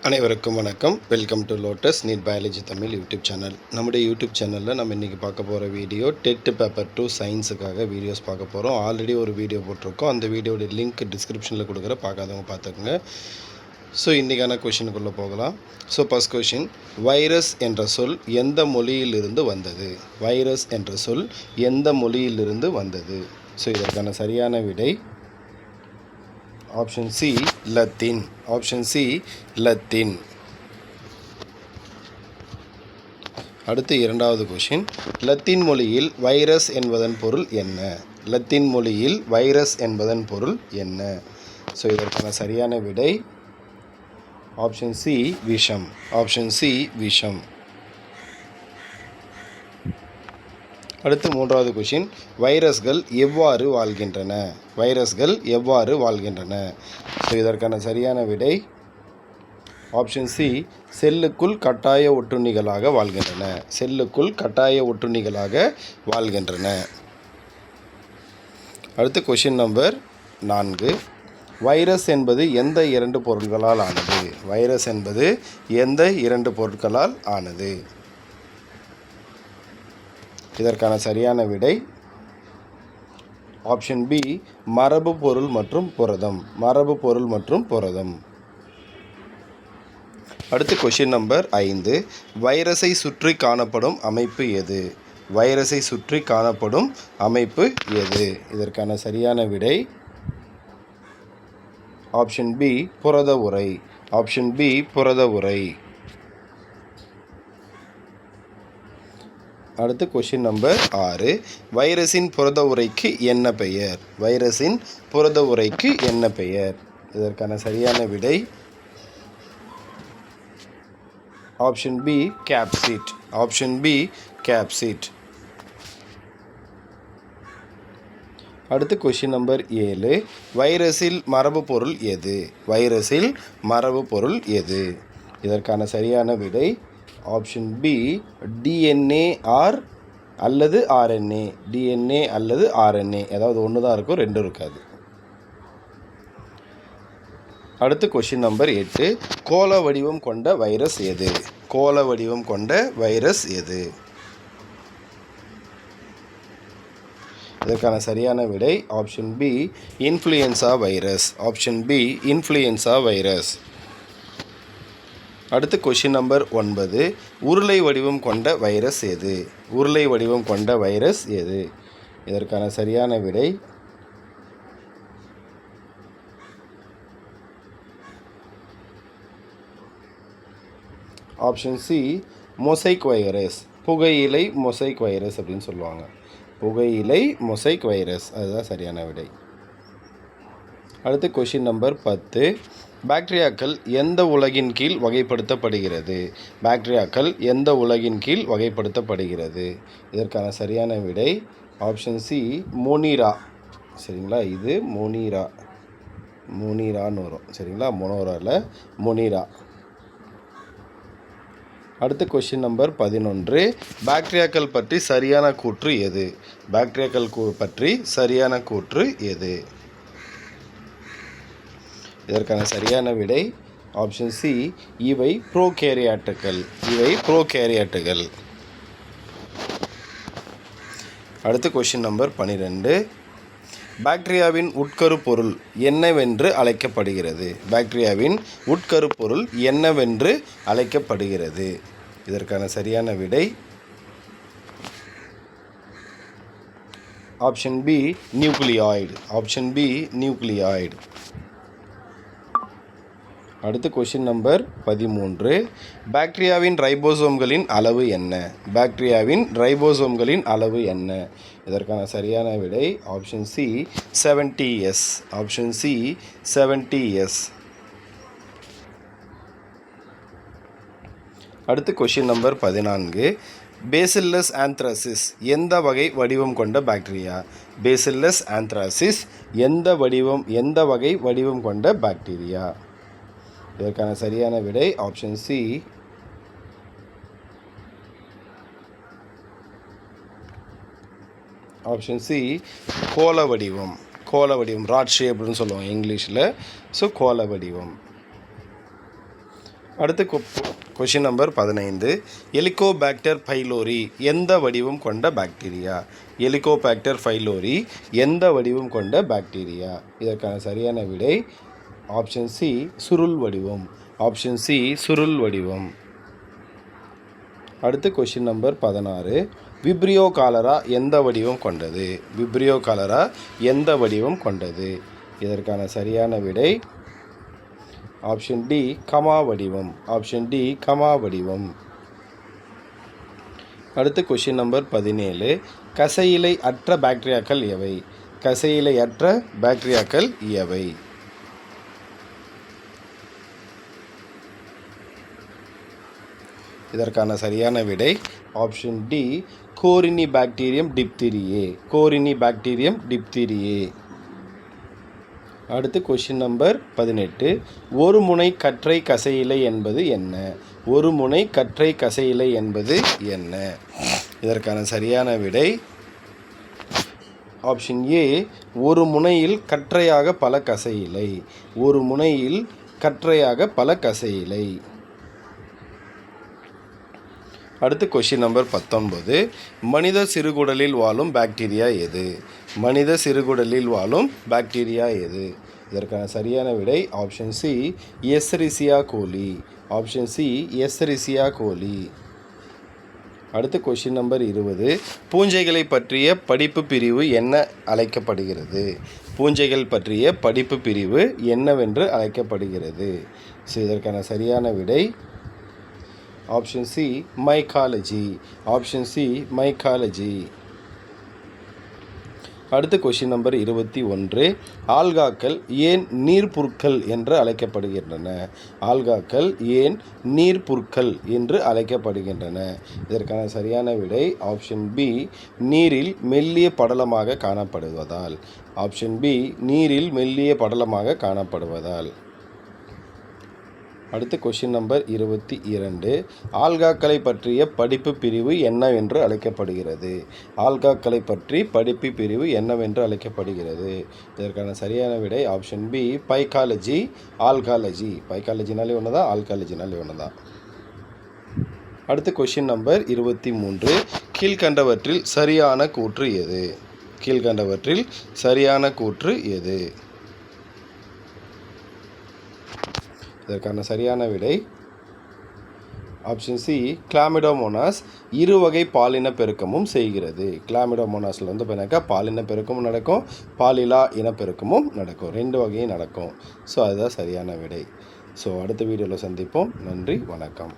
அனைவருக்கும் வணக்கம். Welcome to lotus NEET biology Tamil YouTube channel. நம்முடைய யூடியூப் சேனலில் நம்ம இன்றைக்கி பார்க்க போகிற வீடியோ டெட் பேப்பர் 2 சயின்ஸுக்காக வீடியோஸ் பார்க்க போகிறோம். ஆல்ரெடி ஒரு வீடியோ போட்டிருக்கோம். அந்த வீடியோட லிங்க் டிஸ்கிரிப்ஷனில் கொடுக்குற, பார்க்காதவங்க பார்த்துக்குங்க. ஸோ இன்றைக்கான கொஷினுக்குள்ளே போகலாம். ஸோ ஃபர்ஸ்ட் கொஷின், வைரஸ் என்ற சொல் எந்த மொழியிலிருந்து வந்தது? வைரஸ் என்ற சொல் எந்த மொழியிலிருந்து வந்தது? ஸோ இதற்கான சரியான விடை option C, Latin. Option C, Latin. அடுத்து இரண்டாவது கொஷின், லத்தீன் மொழியில் வைரஸ் என்பதன் பொருள் என்ன? லத்தீன் மொழியில் வைரஸ் என்பதன் பொருள் என்ன? ஸோ இதற்கான சரியான விடை ஆப்ஷன் சி, விஷம். ஆப்ஷன் சி, விஷம். அடுத்து மூன்றாவது கொஷின், வைரஸ்கள் எவ்வாறு வாழ்கின்றன? வைரஸ்கள் எவ்வாறு வாழ்கின்றன? ஸோ இதற்கான சரியான விடை ஆப்ஷன் சி, செல்லுக்குள் கட்டாய ஒட்டுண்ணிகளாக வாழ்கின்றன. செல்லுக்குள் கட்டாய ஒட்டுண்ணிகளாக வாழ்கின்றன. அடுத்து கொஷின் நம்பர் 4, வைரஸ் என்பது எந்த இரண்டு பொருட்களால் ஆனது? வைரஸ் என்பது எந்த இரண்டு பொருட்களால் ஆனது? இதற்கான சரியான விடை ஆப்ஷன் பி, மரபு பொருள் மற்றும் புரதம். மரபு பொருள் மற்றும் புரதம். அடுத்து கொஷின் நம்பர் 5, வைரஸை சுற்றி காணப்படும் அமைப்பு எது? வைரஸை சுற்றி காணப்படும் அமைப்பு எது? இதற்கான சரியான விடை ஆப்ஷன் பி, புரத உறை. ஆப்ஷன் பி, புரத உறை. அடுத்து கொஷின் நம்பர் 6, வைரஸின் புரத உறைக்கு என்ன பெயர்? வைரஸின் புரத உறைக்கு என்ன பெயர்? இதற்கான சரியான விடை option B, capsid. Option B, capsid. அடுத்து கொஷின் நம்பர் 7, வைரஸில் மரபு பொருள் எது? வைரஸில் மரபு பொருள் எது? இதற்கான சரியான விடை ஆப்ஷன் பி, டிஎன்ஏ ஆர் அல்லது ஆர்என்ஏ. டிஎன்ஏ அல்லது ஆர்என்ஏ, ஏதாவது ஒன்று தான் இருக்கும், ரெண்டும் இருக்காது. அடுத்து கொஷின் நம்பர் 8, கோள வடிவம் கொண்ட வைரஸ் எது? கோள வடிவம் கொண்ட வைரஸ் எது? இதற்கான சரியான விடை option B, influenza virus. Option B, influenza virus. அடுத்து கொஷின் நம்பர் 9, உருளை வடிவம் கொண்ட வைரஸ் எது? உருளை வடிவம் கொண்ட வைரஸ் எது? இதற்கான சரியான விடை ஆப்ஷன் சி, மொசைக் வைரஸ். புகையிலை மொசைக் வைரஸ் அப்படின்னு சொல்லுவாங்க. புகையிலை மொசைக் வைரஸ், அதுதான் சரியான விடை. அடுத்து கொஷின் நம்பர் 10, பாக்டீரியாக்கள் எந்த உலகின் கீழ் வகைப்படுத்தப்படுகிறது? பாக்டீரியாக்கள் எந்த உலகின் கீழ் வகைப்படுத்தப்படுகிறது? இதற்கான சரியான விடை ஆப்ஷன் சி, மோனிரா. சரிங்களா, இது மோனிரா. மோனிரான்னு வரும். சரிங்களா, மொனோராவில் மோனிரா. அடுத்து கொஷின் நம்பர் 11, பாக்டீரியாக்கள் பற்றி சரியான கூற்று எது? பாக்டீரியாக்கள் பற்றி சரியான கூற்று எது? இதற்கான சரியான விடை ஆப்ஷன் சி, இவை ப்ரோகேரியாட்டுகள். இவை ப்ரோகேரியாட்டுகள். அடுத்து கொஷின் நம்பர் 12, பாக்டீரியாவின் உட்கரு பொருள் என்னவென்று அழைக்கப்படுகிறது? பாக்டீரியாவின் உட்கரு பொருள் என்னவென்று அழைக்கப்படுகிறது? இதற்கான சரியான விடை option B, nucleoid. Option B, nucleoid. அடுத்து கொஷின் நம்பர் 13, பாக்டீரியாவின் ரைபோசோம்களின் அளவு என்ன? பாக்டீரியாவின் ரைபோசோம்களின் அளவு என்ன? இதற்கான சரியான விடை option C, 70s. Option C, 70s. அடுத்து கொஷின் நம்பர் 14, பேசில்லஸ் ஆந்த்ராசிஸ் எந்த வகை வடிவம் கொண்ட பாக்டீரியா? பேசில்லஸ் ஆந்த்ராசிஸ் எந்த வகை வடிவம் கொண்ட பாக்டீரியா? இதற்கான சரியான விடை ஆப்ஷன் சி, ஆப்ஷன் சி, கோள வடிவம். கோள வடிவம், ராட் ஷேப்னு சொல்லுவாங்க இங்கிலீஷில். ஸோ கோள வடிவம். அடுத்து கொஷின் நம்பர் 15. ஹெலிகோபாக்டர் பைலோரி எந்த வடிவம் கொண்ட பாக்டீரியா? ஹெலிகோபாக்டர் பைலோரி எந்த வடிவம் கொண்ட பாக்டீரியா? இதற்கான சரியான விடை ஆப்ஷன் சி, சுருள் வடிவம். ஆப்ஷன் சி, சுருள் வடிவம். அடுத்து கொஷின் நம்பர் 16. விப்ரியோ காலரா எந்த வடிவம் கொண்டது? விப்ரியோ காலரா எந்த வடிவம் கொண்டது? இதற்கான சரியான விடை ஆப்ஷன் டி, கமா வடிவம். ஆப்ஷன் டி, கமா வடிவம். அடுத்து கொஷின் நம்பர் 17. கசையிலை அற்ற பாக்டீரியாக்கள் எவை? கசையிலை அற்ற பாக்டீரியாக்கள் எவை? இதற்கான சரியான விடை ஆப்ஷன் டி, கோரினி பாக்டீரியம் டிப்திரியே. கோரினி பாக்டீரியம் டிப்திரியே. அடுத்து கொஷின் நம்பர் 18. ஒரு முனை கற்றை கசையிலை என்பது என்ன? ஒரு முனை கற்றை கசையிலை என்பது என்ன? இதற்கான சரியான விடை ஆப்ஷன் ஏ, ஒரு முனையில் கற்றையாக பல கசையிலை. ஒரு முனையில் கற்றையாக பல கசையிலை. அடுத்து கொஷின் நம்பர் 19. மனித சிறுகுடலில் வாழும் பாக்டீரியா எது? மனித சிறுகுடலில் வாழும் பாக்டீரியா எது? இதற்கான சரியான விடை ஆப்ஷன் சி, எஸ்ரிசியா கோலி. ஆப்ஷன் சி, எஸ்ரிசியா கோலி. அடுத்து கொஷின் நம்பர் 20. பூஞ்சைகளை பற்றிய படிப்பு பிரிவு என்ன அழைக்கப்படுகிறது? பூஞ்சைகள் பற்றிய படிப்பு பிரிவு என்னவென்று அழைக்கப்படுகிறது? ஸோ இதற்கான சரியான விடை option C, mycology. Option C, mycology. அடுத்து கொஷின் நம்பர் 21. ஆல்காக்கள் ஏன் நீர்ப்புற்கள் என்று அழைக்கப்படுகின்றன? ஆல்காக்கள் ஏன் நீர்ப்புற்கள் என்று அழைக்கப்படுகின்றன? இதற்கான சரியான விடை ஆப்ஷன் பி, நீரில் மெல்லிய படலமாக காணப்படுவதால். ஆப்ஷன் பி, நீரில் மெல்லிய படலமாக காணப்படுவதால். அடுத்து கொஷின் நம்பர் 22. ஆல்காக்களை பற்றிய படிப்பு பிரிவு என்னவென்று அழைக்கப்படுகிறது? ஆல்காக்களை பற்றி படிப்பு பிரிவு என்னவென்று அழைக்கப்படுகிறது? இதற்கான சரியான விடை ஆப்ஷன் பி, பைக்காலஜி, ஆல்காலஜி. பைக்காலஜினாலே ஒன்று தான், ஆல்காலஜினாலே ஒன்று தான். அடுத்து கொஷின் நம்பர் 23. கீழ்கண்டவற்றில் சரியான கூற்று எது? கீழ்கண்டவற்றில் சரியான கூற்று எது? இதற்கான சரியான விடை ஆப்ஷன் சி, கிளாமிடோமோனாஸ் இருவகை பாலின பெருக்கமும் செய்கிறது. கிளாமிடோமோனாஸில் வந்து பார்த்தீங்கன்னாக்கா பாலின பெருக்கமும் நடக்கும், பாலிலா இனப்பெருக்கமும் நடக்கும். 2 வகையும் நடக்கும். ஸோ அதுதான் சரியான விடை. ஸோ அடுத்த வீடியோவில் சந்திப்போம். நன்றி, வணக்கம்.